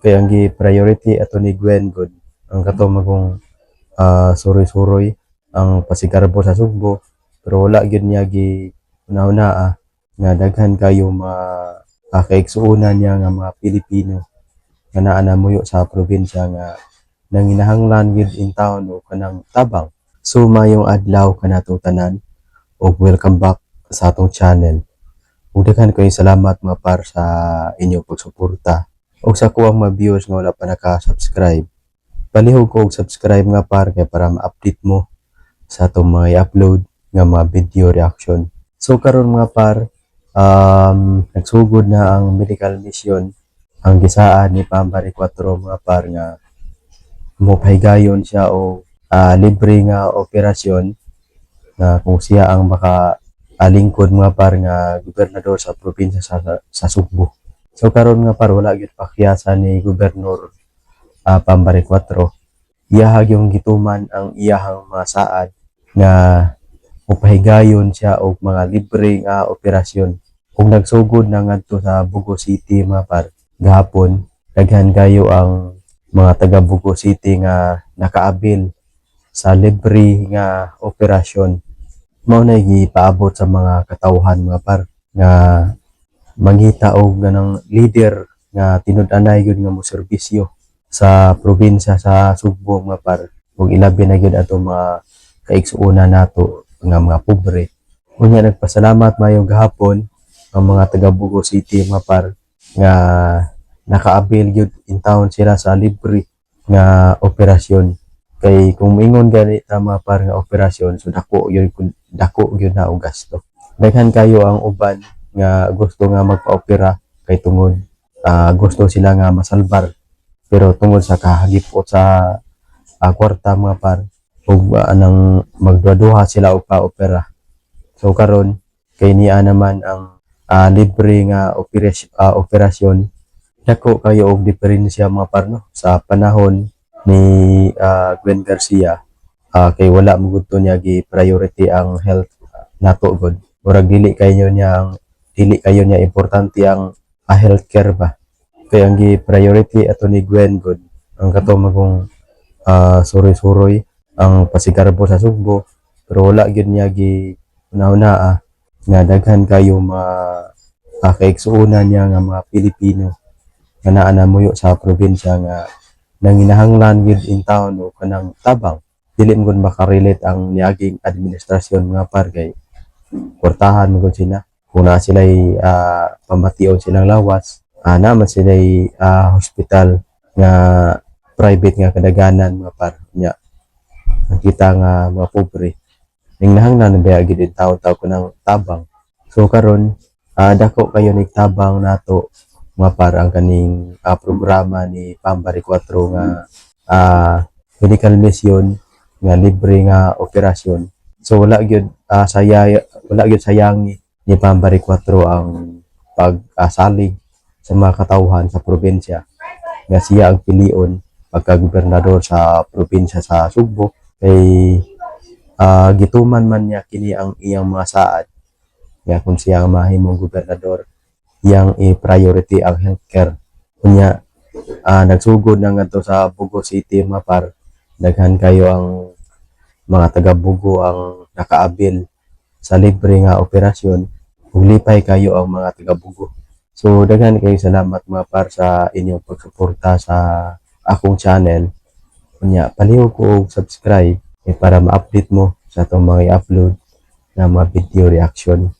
Kaya ang priority ato ni Gwen God ang katumagong suroy-suroy ang pasigarbo sa Sugbo, pero wala gyud niya gi una-una nga daghan kayo kaigsuonan niya nga mga Pilipino nga naa namuyo sa probinsya nga nanginahanglan gyud in town o kanang tabang. So mayong adlaw kanatong tanan ug welcome back sa atong channel. Ug daghan kayong salamat mga par sa inyong pagsuporta ug sa kuwang mga viewers nga wala pa naka-subscribe. Palihog ko og subscribe nga par kay para ma-update mo sa atong mga i-upload nga mga video reaction. So karon mga par, nagsugod na ang medical mission ang gisaan ni Pambari 4 mga par nga mopahigayon siya o libre nga operasyon na kung siya ang lingkod mga par nga gobernador sa probinsya sa Sugbo. So karon nga par wala gyud pakyasan ni Gobernador Pambari 4. Iyahag yung gituman ang iyahang mga saad nga upahigayon siya og mga libre nga operasyon. Kung nagsugod na ngadto sa Bugo City mga par gahapon, daghan kayo ang mga taga Bugo City nga nakaabil sa libre nga operasyon. Mao na gipaabot sa mga katawhan mga par nga manghita og ganang leader nga tinud-anay gyud nga mo serbisyo sa probinsya sa Sugbo mga par ug ilabi na gyud ato mga kaigsuonan nato nga mga pobre. Unya nagpasalamat mayo gahapon ang mga taga Bugo City mga par nga nakaabil gyud in town sila sa libre nga operasyon. Kay kung ingon gani ta mga par nga operasyon so dako gyud na og gasto. Daghan kayo ang uban nga gusto nga magpa-opera kay tungod gusto sila nga masalbar pero tungod sa kahagipot sa kwarta mga par ug anang magduha sila og pa-opera. So karon kay niya naman ang libre nga operasyon, dako kayo og diferensya mga par no sa panahon ni Gwen Garcia. Kay wala mo gud niya gi priority ang health nato gud. Murag dili kayo niya importante ang healthcare ba. Kaya ang priority ato ni Gwen God ang katumagong suroy-suroy ang pasigarbo sa Sugbo, pero wala gyud niya gi una-una nga daghan kayo kaigsuonan niya nga mga Pilipino nga naa namuyo sa probinsya nga nanginahanglan gyud in town o kanang tabang. Dili mo gud makarelate ang niaging administrasyon mga par kay kwartahan mo gud sila. Kung na sila'y pamation silang lawas, naman sila'y hospital nga private nga kadaganan mga par nya. Nakita nga mga pobre ning nahanglan baya gid in taw-taw ko ng tabang. So karon dako kayo ning tabang nato mga par ang kaning programa ni Pambari 4 nga medical mission nga libre nga operasyon. So wala gyud sayangi ni Pambari 4 ang pagsalig sa mga katawhan sa probinsya nga siya ang pilion pagka-gobernador sa probinsya sa Sugbo. Kay gituman man niya kini ang iyang mga saad nga kung siya ang mahimong gobernador iyang i-priority ang healthcare. Kunya nagsugod na ngadto sa Bugo City mga par daghan kayo ang mga taga Bugo ang nakaabil sa libre nga operasyon ug lipay kayo ang mga taga Bugo. So daghan kayo salamat mga par sa inyong pagsuporta sa akong channel. Kunya palihog ko og subscribe para ma-update mo sa atong mga i-upload na mga video reaction.